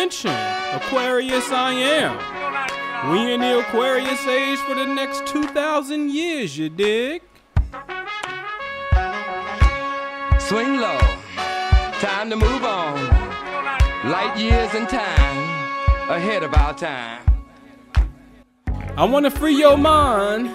attention, Aquarius I am. We in the Aquarius age for the next 2,000 years, you dig? Swing low, time to move on. Light years in time, ahead of our time. I want to free your mind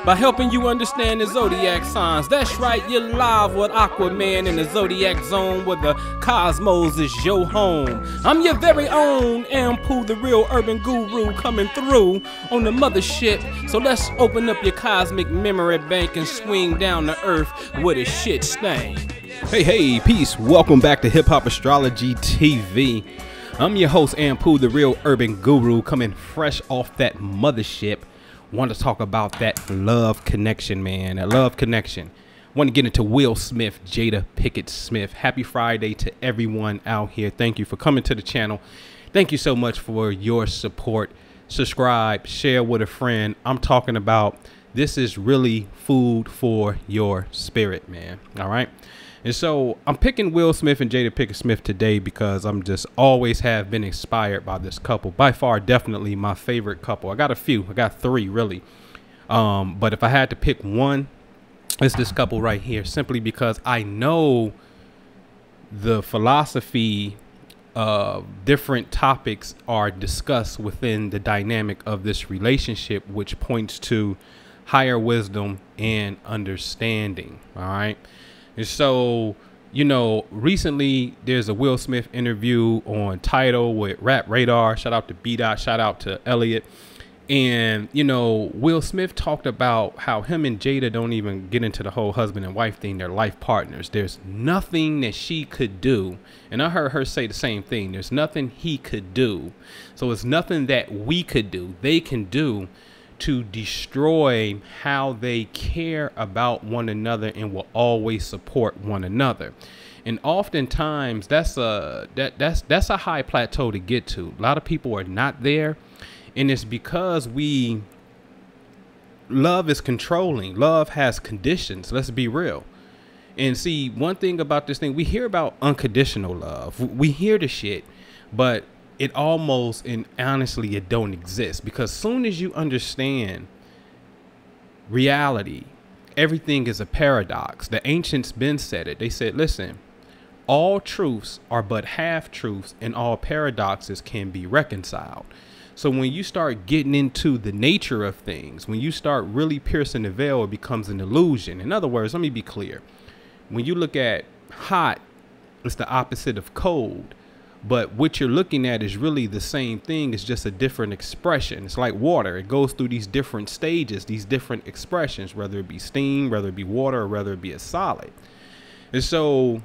by helping you understand the zodiac signs. That's right, you're live with Aquaman in the zodiac zone where the cosmos is your home. I'm your very own Ampu, the real urban guru, coming through on the mothership. So let's open up your cosmic memory bank and swing down to earth where the shit stank. Hey, peace. Welcome back to Hip Hop Astrology TV. I'm your host, Ampu, the real urban guru, coming fresh off that mothership. Want to talk about that love connection, man. That love connection. Want to get into Will Smith, Jada Pinkett Smith. Happy Friday to everyone out here. Thank you for coming to the channel. Thank you so much for your support. Subscribe, share with a friend. I'm talking about this is really food for your spirit, man. All right. And so I'm picking Will Smith and Jada Pinkett Smith today because I'm just always have been inspired by this couple. By far, definitely my favorite couple. I got a few. I got three, really. But if I had to pick one, it's this couple right here, simply because I know the philosophy of different topics are discussed within the dynamic of this relationship, which points to higher wisdom and understanding. All right. And so, you know, recently there's a Will Smith interview on Tidal with Rap Radar. Shout out to B-Dot. Shout out to Elliot. And, you know, Will Smith talked about how him and Jada don't even get into the whole husband and wife thing. They're life partners. There's nothing that she could do. And I heard her say the same thing. There's nothing he could do. So it's nothing that we could do. They can do to destroy how they care about one another and will always support one another. And oftentimes that's a high plateau to get to. A lot of people are not there, and it's because love is controlling. Love has conditions. Let's be real. And see, one thing about this thing, we hear about unconditional love. We hear the shit, but it almost, and honestly, it don't exist, because soon as you understand reality, everything is a paradox. The ancients been said it. They said, listen, all truths are but half truths and all paradoxes can be reconciled. So when you start getting into the nature of things, when you start really piercing the veil, it becomes an illusion. In other words, let me be clear. When you look at hot, it's the opposite of cold. But what you're looking at is really the same thing. It's just a different expression. It's like water. It goes through these different stages, these different expressions, whether it be steam, whether it be water, or whether it be a solid. And so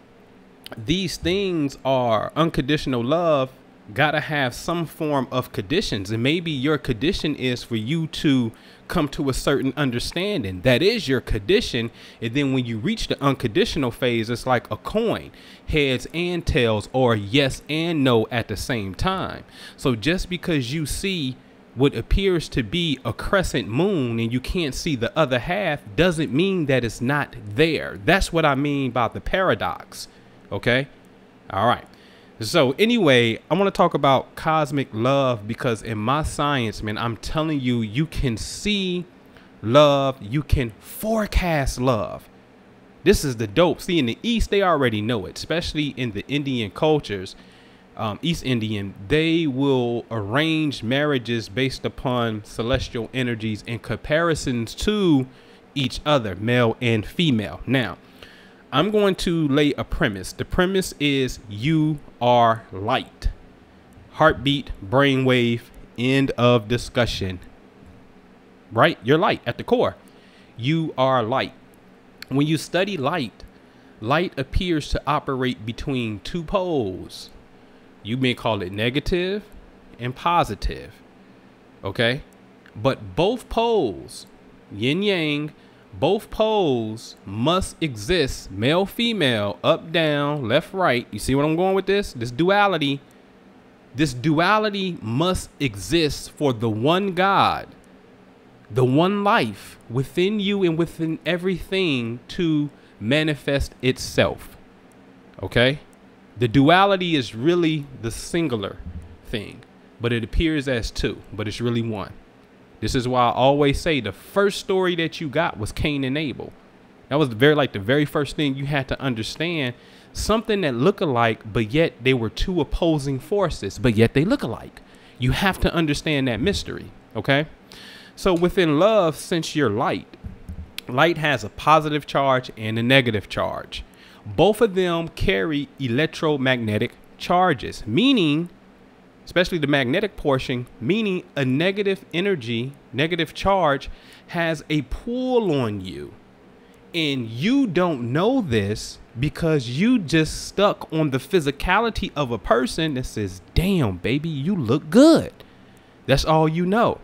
these things are unconditional love. Got to have some form of conditions. And maybe your condition is for you to come to a certain understanding. That is your condition. And then when you reach the unconditional phase, it's like a coin, heads and tails, or yes and no at the same time. So just because you see what appears to be a crescent moon and you can't see the other half doesn't mean that it's not there. That's what I mean by the paradox. Okay. All right. So anyway, I want to talk about cosmic love because in my science, man, I'm telling you, you can see love. You can forecast love. This is the dope. See, in the East, they already know it, especially in the Indian cultures, East Indian, they will arrange marriages based upon celestial energies in comparisons to each other, male and female. Now, I'm going to lay a premise. The premise is you are light. Heartbeat, brainwave, end of discussion. Right? You're light at the core. You are light. When you study light, light appears to operate between two poles. You may call it negative and positive. Okay? But both poles, yin yang, both poles must exist, male, female, up, down, left, right. You see what I'm going with this? This duality must exist for the one God, the one life within you and within everything to manifest itself. Okay? The duality is really the singular thing, but it appears as two, but it's really one. This is why I always say the first story that you got was Cain and Abel. That was the very first thing you had to understand. Something that look alike, but yet they were two opposing forces, but yet they look alike. You have to understand that mystery, okay? So within love, since you're light has a positive charge and a negative charge. Both of them carry electromagnetic charges, meaning, especially the magnetic portion, meaning a negative energy, negative charge has a pull on you. And you don't know this because you just stuck on the physicality of a person that says, damn, baby, you look good. That's all you know.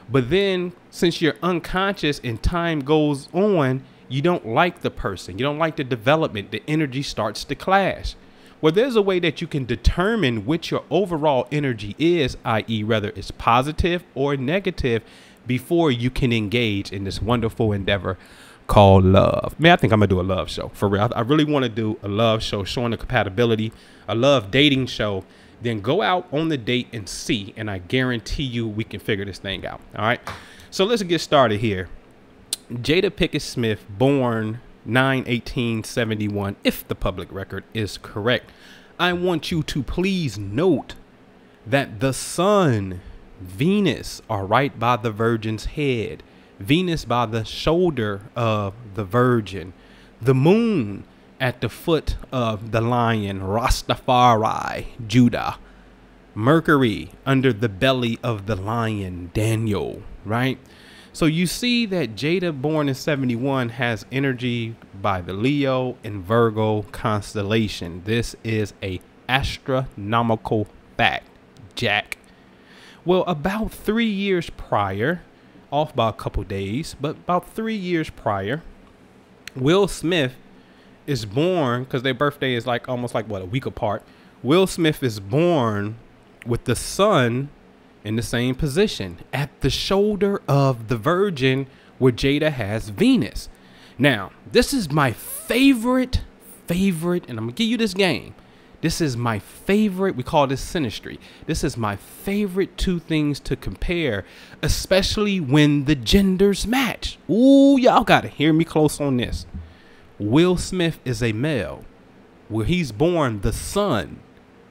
But then since you're unconscious and time goes on, you don't like the person. You don't like the development. The energy starts to clash. Well, there's a way that you can determine which your overall energy is, i.e. whether it's positive or negative, before you can engage in this wonderful endeavor called love. Man, I think I'm gonna do a love show for real. I really want to do a love show showing the compatibility, a love dating show. Then go out on the date and see, and I guarantee you we can figure this thing out. All right, so let's get started here. Jada Pinkett Smith, born 9/18/71, if the public record is correct. I want you to please note that the sun, Venus, are right by the Virgin's head. Venus by the shoulder of the Virgin. The moon at the foot of the lion, Rastafari, Judah. Mercury under the belly of the lion, Daniel, right? So you see that Jada, born in 71, has energy by the Leo and Virgo constellation. This is a astronomical fact, Jack. Well, about 3 years prior, off by a couple days, but about 3 years prior, Will Smith is born, because their birthday is like almost like what, a week apart. Will Smith is born with the sun in the same position at the shoulder of the Virgin, where Jada has Venus. Now, this is my favorite, and I'm gonna give you this game. This is my favorite. We call this synastry. This is my favorite two things to compare, especially when the genders match. Ooh, y'all gotta hear me close on this. Will Smith is a male, where he's born the sun,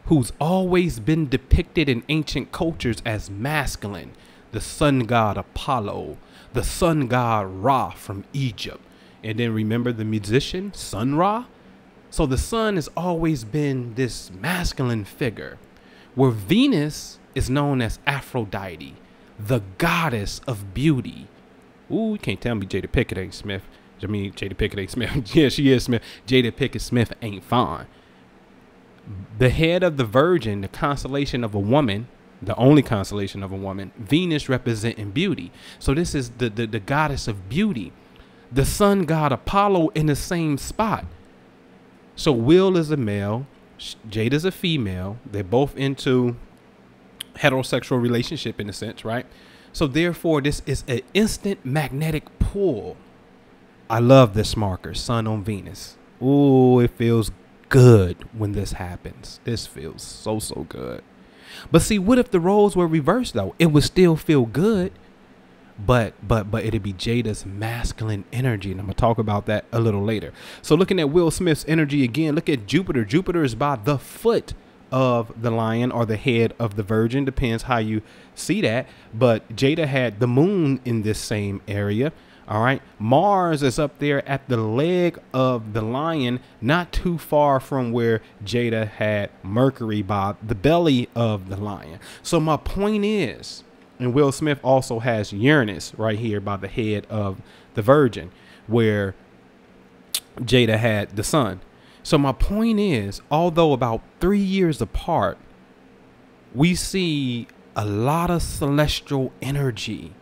who's always been depicted in ancient cultures as masculine, the sun god Apollo, the sun god Ra from Egypt. And then remember the musician Sun Ra? So the sun has always been this masculine figure, where Venus is known as Aphrodite, the goddess of beauty. Ooh, you can't tell me Jada Pinkett ain't Smith. I mean, Jada Pinkett ain't Smith. Yeah, she is Smith. Jada Pinkett Smith ain't fine. The head of the Virgin, the constellation of a woman, the only constellation of a woman, Venus representing beauty. So this is the goddess of beauty. The sun god Apollo in the same spot. So Will is a male, Jada's a female. They're both into heterosexual relationship in a sense, right? So therefore, this is an instant magnetic pull. I love this marker, Sun on Venus. Ooh, it feels good when this happens. This feels so good. But see, what if the roles were reversed though? It would still feel good, but it'd be Jada's masculine energy, and I'm gonna talk about that a little later. So looking at Will Smith's energy again, look at Jupiter. Jupiter is by the foot of the lion or the head of the Virgin, depends how you see that. But Jada had the moon in this same area. All right, Mars is up there at the leg of the lion, not too far from where Jada had Mercury by the belly of the lion. So my point is, and Will Smith also has Uranus right here by the head of the Virgin, where Jada had the sun. So my point is, although about 3 years apart, we see a lot of celestial energy.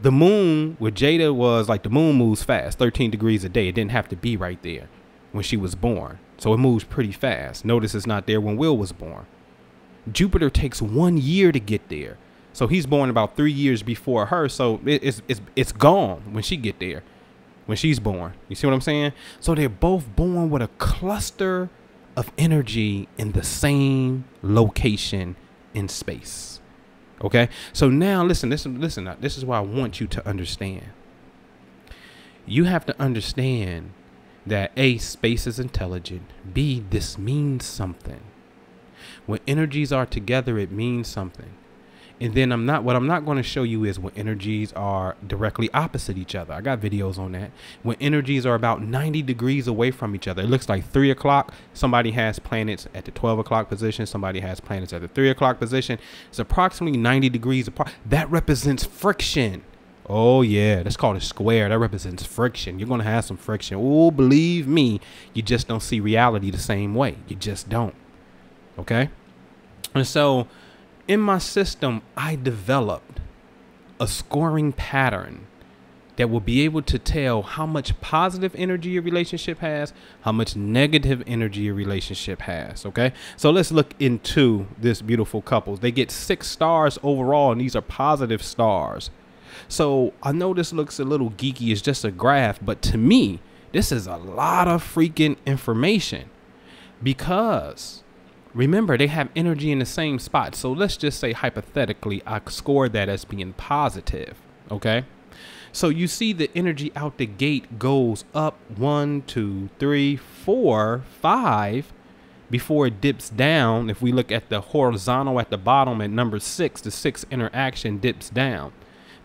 The moon, where Jada was, like, the moon moves fast, 13 degrees a day. It didn't have to be right there when she was born. So it moves pretty fast. Notice it's not there when Will was born. Jupiter takes 1 year to get there. So he's born about 3 years before her. So it's gone when she get there, when she's born. You see what I'm saying? So they're both born with a cluster of energy in the same location in space. Okay. So now listen, this is what I want you to understand. You have to understand that A, space is intelligent. B, this means something. When energies are together, it means something. And then what I'm not going to show you is when energies are directly opposite each other. I got videos on that. When energies are about 90 degrees away from each other, it looks like 3 o'clock. Somebody has planets at the 12 o'clock position. Somebody has planets at the 3 o'clock position. It's approximately 90 degrees apart. That represents friction. Oh, yeah, that's called a square. That represents friction. You're going to have some friction. Oh, believe me, you just don't see reality the same way. You just don't. OK, and so in my system, I developed a scoring pattern that will be able to tell how much positive energy your relationship has, how much negative energy your relationship has. OK, so let's look into this beautiful couple. They get 6 stars overall, and these are positive stars. So I know this looks a little geeky. It's just a graph. But to me, this is a lot of freaking information because remember, they have energy in the same spot. So let's just say hypothetically, I scored that as being positive. OK, so you see the energy out the gate goes up 1, 2, 3, 4, 5 before it dips down. If we look at the horizontal at the bottom at number 6, the 6th interaction dips down.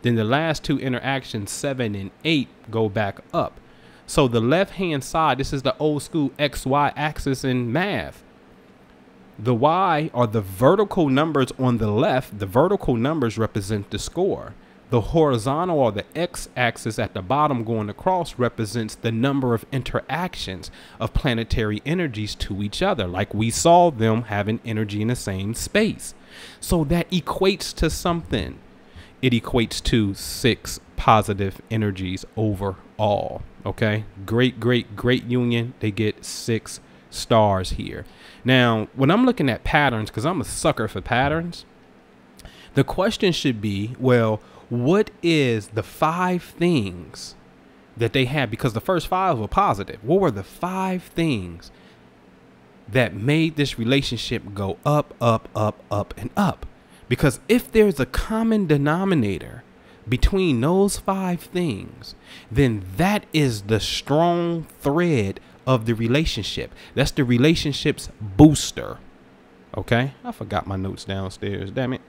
Then the last 2 interactions, 7 and 8, go back up. So the left hand side, this is the old school XY axis in math. The Y are the vertical numbers on the left. The vertical numbers represent the score. The horizontal or the X axis at the bottom going across represents the number of interactions of planetary energies to each other, like we saw them having energy in the same space. So that equates to something. It equates to 6 positive energies overall. OK, great union. They get 6 stars here. Now, when I'm looking at patterns, because I'm a sucker for patterns, the question should be, well, what is the 5 things that they had? Because the first 5 were positive. What were the 5 things that made this relationship go up, up, up, up, and up? Because if there's a common denominator between those 5 things, then that is the strong thread of the relationship. That's the relationship's booster. OK, I forgot my notes downstairs. Damn it.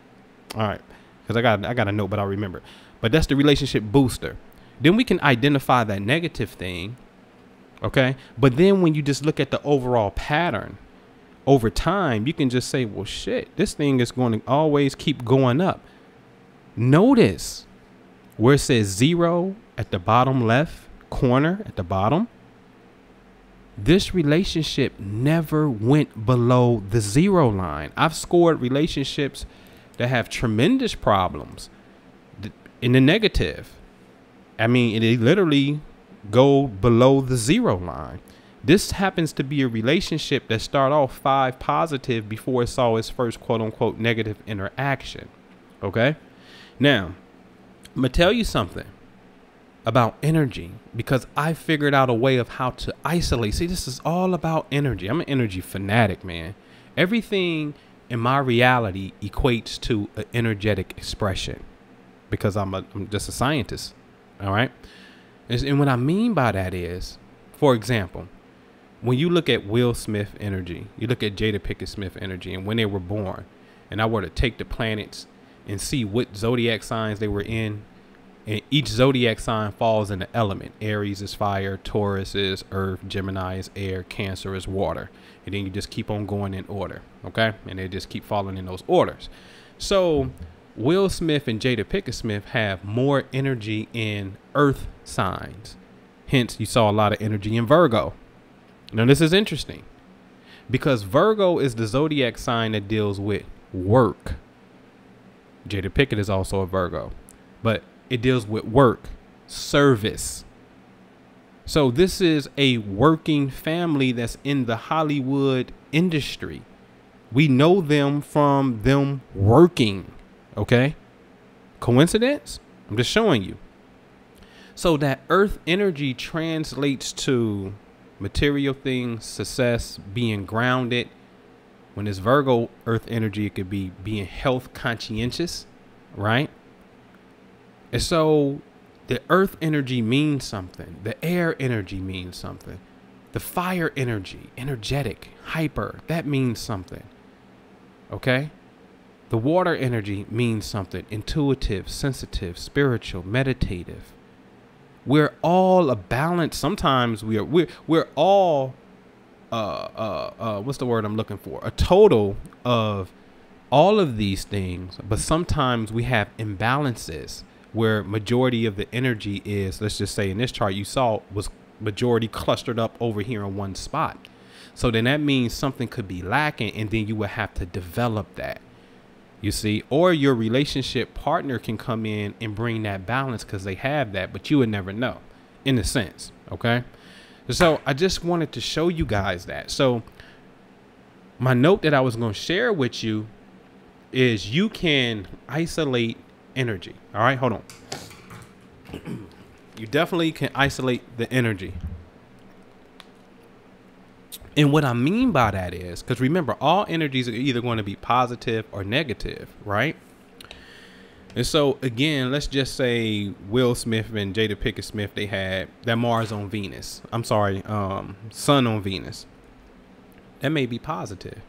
All right, because I got a note, but I'll remember. But that's the relationship booster. Then we can identify that negative thing. OK, but then when you just look at the overall pattern over time, you can just say, well, shit, this thing is going to always keep going up. Notice where it says 0 at the bottom left corner at the bottom. This relationship never went below the 0 line. I've scored relationships that have tremendous problems in the negative. I mean, it literally go below the 0 line. This happens to be a relationship that started off 5 positive before it saw its first quote unquote negative interaction. OK, now I'm going to tell you something about energy, because I figured out a way of how to isolate. See, this is all about energy. I'm an energy fanatic, man. Everything in my reality equates to an energetic expression because I'm just a scientist. All right. And what I mean by that is, for example, when you look at Will Smith energy, you look at Jada Pinkett Smith energy and when they were born, and I were to take the planets and see what zodiac signs they were in, and each zodiac sign falls in the element. Aries is fire, Taurus is earth, Gemini is air, Cancer is water. And then you just keep on going in order. OK, and they just keep falling in those orders. So Will Smith and Jada Pinkett Smith have more energy in earth signs. Hence, you saw a lot of energy in Virgo. Now, this is interesting because Virgo is the zodiac sign that deals with work. Jada Pinkett is also a Virgo, but it deals with work, service. So this is a working family that's in the Hollywood industry. We know them from them working. OK, coincidence? I'm just showing you. So that earth energy translates to material things, success, being grounded. When it's Virgo earth energy, it could be being health conscientious, right? And so the earth energy means something. The air energy means something. The fire energy, energetic, hyper, that means something. Okay? The water energy means something. Intuitive, sensitive, spiritual, meditative. We're all a balance. Sometimes we're all what's the word I'm looking for? A total of all of these things, but sometimes we have imbalances where majority of the energy is, let's just say in this chart you saw, was majority clustered up over here in one spot. So then that means something could be lacking, and then you would have to develop that, you see, or your relationship partner can come in and bring that balance because they have that, but you would never know, in a sense. Okay. So I just wanted to show you guys that. So my note that I was going to share with you is you can isolate energy. All right, hold on. You definitely can isolate the energy. And what I mean by that is, because remember, all energies are either going to be positive or negative, right? And so, again, let's just say Will Smith and Jada Pinkett Smith, they had that Mars on Venus. I'm sorry, Sun on Venus. That may be positive.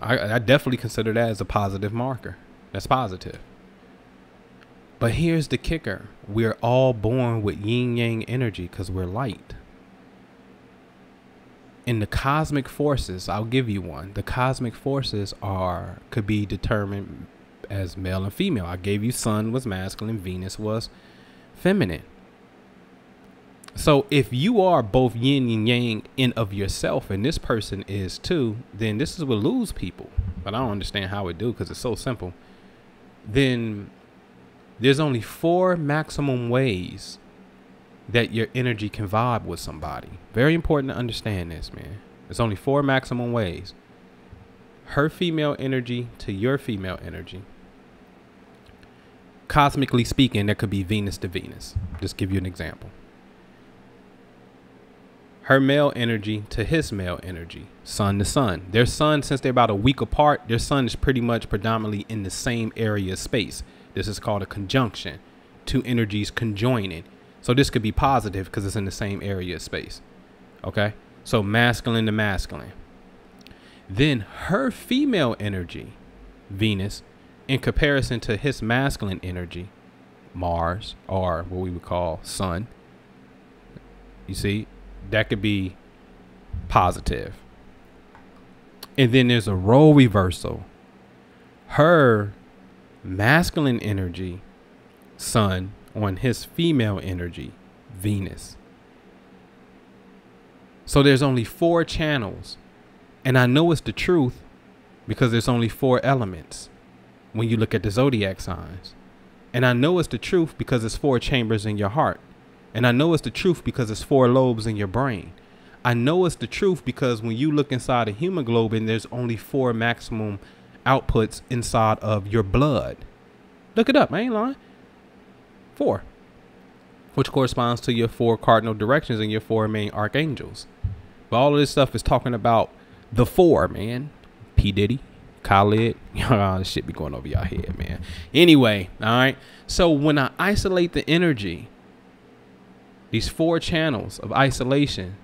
I definitely consider that as a positive marker. That's positive. But here's the kicker. We're all born with yin yang energy because we're light. In the cosmic forces, I'll give you one. The cosmic forces could be determined as male and female. I gave you Sun was masculine, Venus was feminine. So if you are both yin and yang in of yourself, and this person is too, then this is what lose people. But I don't understand how it do, because it's so simple. Then there's only 4 maximum ways that your energy can vibe with somebody. Very important to understand this, man. There's only 4 maximum ways. Her female energy to your female energy. Cosmically speaking, that could be Venus to Venus. Just give you an example. Her male energy to his male energy. Sun to sun. Their sun, since they're about a week apart, their sun is pretty much predominantly in the same area of space. This is called a conjunction. 2 energies conjoining. So this could be positive because it's in the same area of space. Okay? So masculine to masculine. Then her female energy, Venus, in comparison to his masculine energy, Mars, or what we would call Sun. You see, that could be positive. And then there's a role reversal. Her masculine energy, Sun, on his female energy, Venus. So there's only 4 channels. And I know it's the truth because there's only 4 elements when you look at the zodiac signs. And I know it's the truth because it's 4 chambers in your heart. And I know it's the truth because it's 4 lobes in your brain. I know it's the truth because when you look inside a hemoglobin, there's only 4 maximum outputs inside of your blood. Look it up, I ain't lying. 4, which corresponds to your 4 cardinal directions and your 4 main archangels. But all of this stuff is talking about the 4, man. P. Diddy, Khalid, this shit be going over your head, man. Anyway, all right. So when I isolate the energy, these 4 channels of isolation,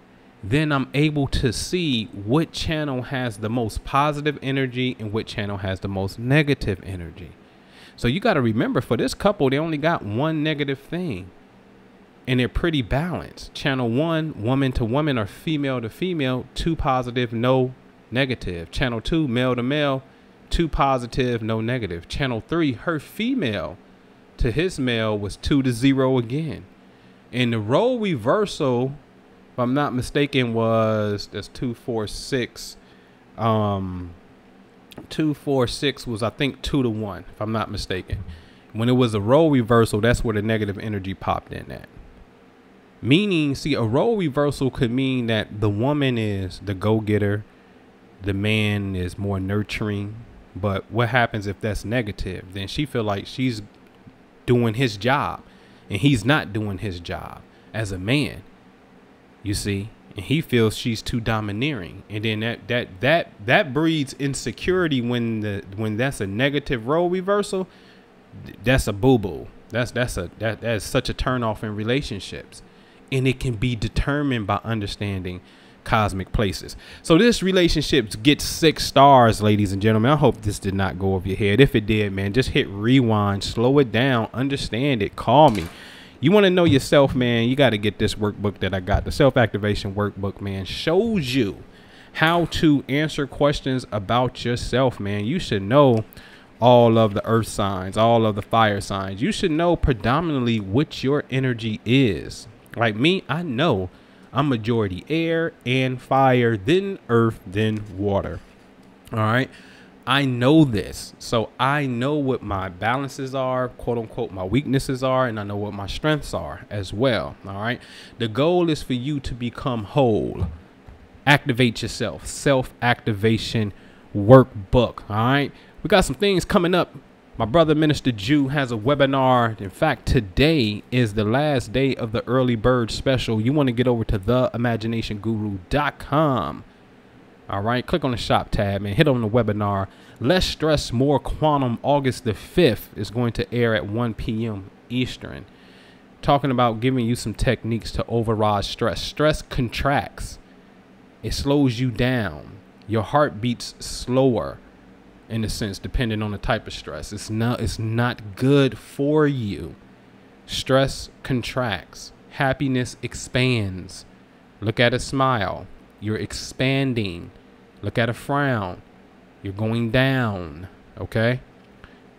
then I'm able to see what channel has the most positive energy and what channel has the most negative energy. So you got to remember, for this couple, they only got 1 negative thing. And they're pretty balanced. Channel 1, woman to woman or female to female, 2 positive, no negative. Channel 2, male to male, 2 positive, no negative. Channel 3, her female to his male was 2 to 0 again. And the role reversal, if I'm not mistaken, was that's 2, 4, 6. 2, 4, 6 was, I think, 2 to 1, if I'm not mistaken. When it was a role reversal, that's where the negative energy popped in at. Meaning, see, a role reversal could mean that the woman is the go-getter, the man is more nurturing. But what happens if that's negative? Then she feel like she's doing his job and he's not doing his job as a man, you see. and he feels she's too domineering, and then that breeds insecurity when that's a negative role reversal. That's a boo-boo. That's such a turn off in relationships, and it can be determined by understanding cosmic places. So this relationship gets 6 stars, ladies and gentlemen. I hope this did not go over your head. If it did, man, just hit rewind, slow it down, understand it, call me. You want to know yourself, man, you got to get this workbook that I got. The self-activation workbook, man, shows you how to answer questions about yourself, man. You should know all of the earth signs, all of the fire signs. You should know predominantly what your energy is. Like me, I know I'm majority air and fire, then earth, then water. All right. I know this. So I know what my balances are, quote unquote, my weaknesses are, and I know what my strengths are as well. All right. The goal is for you to become whole. Activate yourself. Self-activation workbook. All right. We got some things coming up. My brother, Minister Jew, has a webinar. In fact, today is the last day of the early bird special. You want to get over to theimaginationguru.com. All right, click on the shop tab and hit on the webinar. Less Stress, More Quantum, August the 5th is going to air at 1 p.m. Eastern. Talking about giving you some techniques to override stress. Stress contracts. It slows you down. Your heart beats slower, in a sense, depending on the type of stress. It's not good for you. Stress contracts. Happiness expands. Look at a smile. You're expanding. Look at a frown. You're going down. Okay.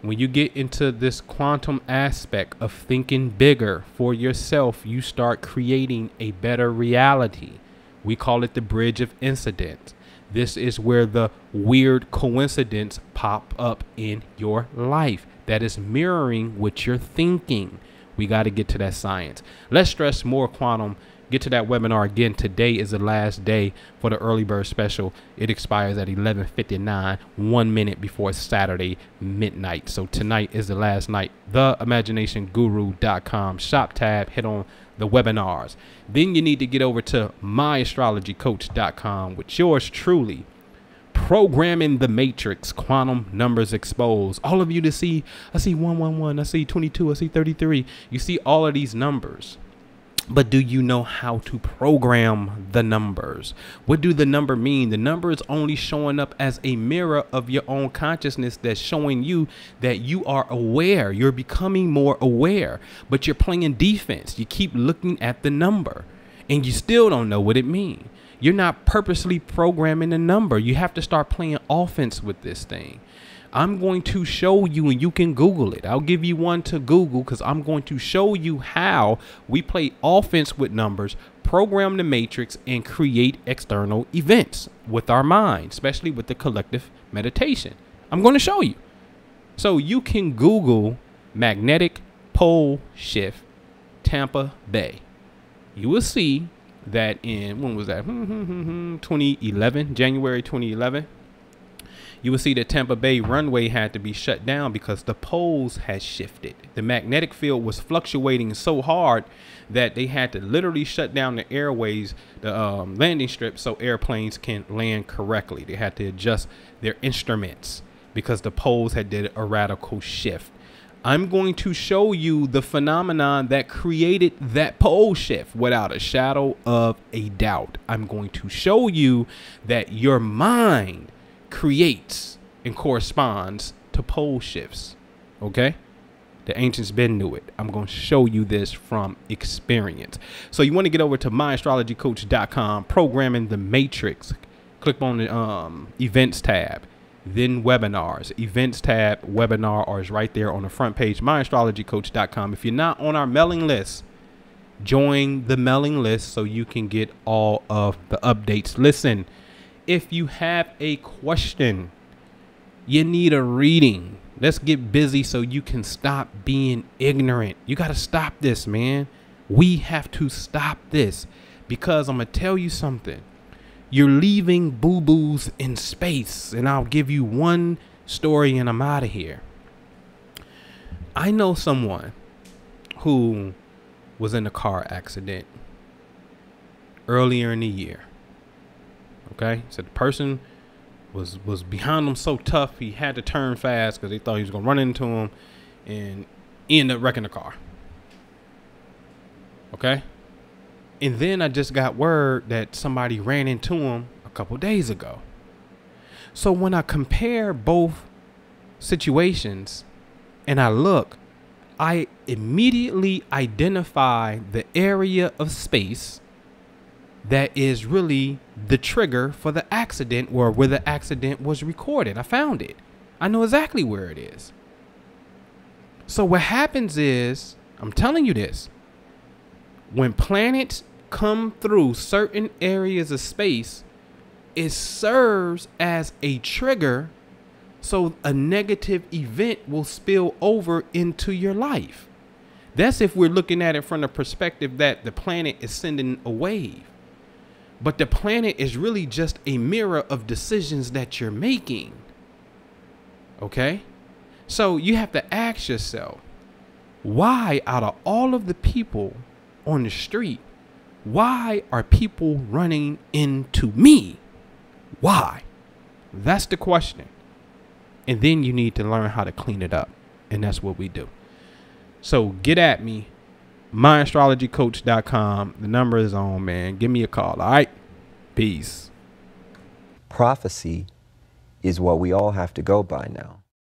When you get into this quantum aspect of thinking bigger for yourself, you start creating a better reality. We call it the bridge of incident. This is where the weird coincidence pop up in your life that is mirroring what you're thinking. We got to get to that science. Less Stress, More Quantum. Get to that webinar again. Today is the last day for the early bird special. It expires at 11:59, 1 minute before Saturday midnight. So tonight is the last night. Theimaginationguru.com shop tab. Hit on the webinars. Then you need to get over to myastrologycoach.com with yours truly. Programming the Matrix, Quantum Numbers Exposed. All of you to see, I see 111, I see 22, I see 33. You see all of these numbers. But do you know how to program the numbers? What do the number mean? The number is only showing up as a mirror of your own consciousness that's showing you that you are aware. You're becoming more aware, but you're playing defense. You keep looking at the number and you still don't know what it means. You're not purposely programming the number. You have to start playing offense with this thing. I'm going to show you, and you can Google it. I'll give you one to Google because I'm going to show you how we play offense with numbers, program the matrix, and create external events with our mind, especially with the collective meditation. I'm going to show you. So you can Google magnetic pole shift Tampa Bay. You will see that in, when was that? 2011, January 2011. You will see that Tampa Bay runway had to be shut down because the poles had shifted. The magnetic field was fluctuating so hard that they had to literally shut down the airways, the landing strip, so airplanes can land correctly. They had to adjust their instruments because the poles had did a radical shift. I'm going to show you the phenomenon that created that pole shift without a shadow of a doubt. I'm going to show you that your mind creates and corresponds to pole shifts. Okay, the ancients been knew it. I'm going to show you this from experience. So you want to get over to myastrologycoach.com, programming the matrix. Click on the events tab, then webinars. Events tab, webinar is right there on the front page, myastrologycoach.com. If you're not on our mailing list, join the mailing list so you can get all of the updates. Listen, if you have a question, you need a reading. Let's get busy so you can stop being ignorant. You got to stop this, man. We have to stop this because I'm going to tell you something. You're leaving boo-boos in space, and I'll give you one story and I'm out of here. I know someone who was in a car accident earlier in the year. Okay, so the person was behind him so tough he had to turn fast because they thought he was gonna run into him, and he ended up wrecking the car. Okay, and then I just got word that somebody ran into him a couple days ago. So when I compare both situations and I look, I immediately identify the area of space that is really the trigger for the accident, or where the accident was recorded. I found it. I know exactly where it is. So what happens is, I'm telling you this, when planets come through certain areas of space, it serves as a trigger so a negative event will spill over into your life. That's if we're looking at it from the perspective that the planet is sending a wave. But the planet is really just a mirror of decisions that you're making. Okay? So you have to ask yourself, why out of all of the people on the street, why are people running into me? Why? That's the question. And then you need to learn how to clean it up. And that's what we do. So get at me. myastrologycoach.com. The number is on, man. Give me a call. All right. Peace. Prophecy is what we all have to go by now.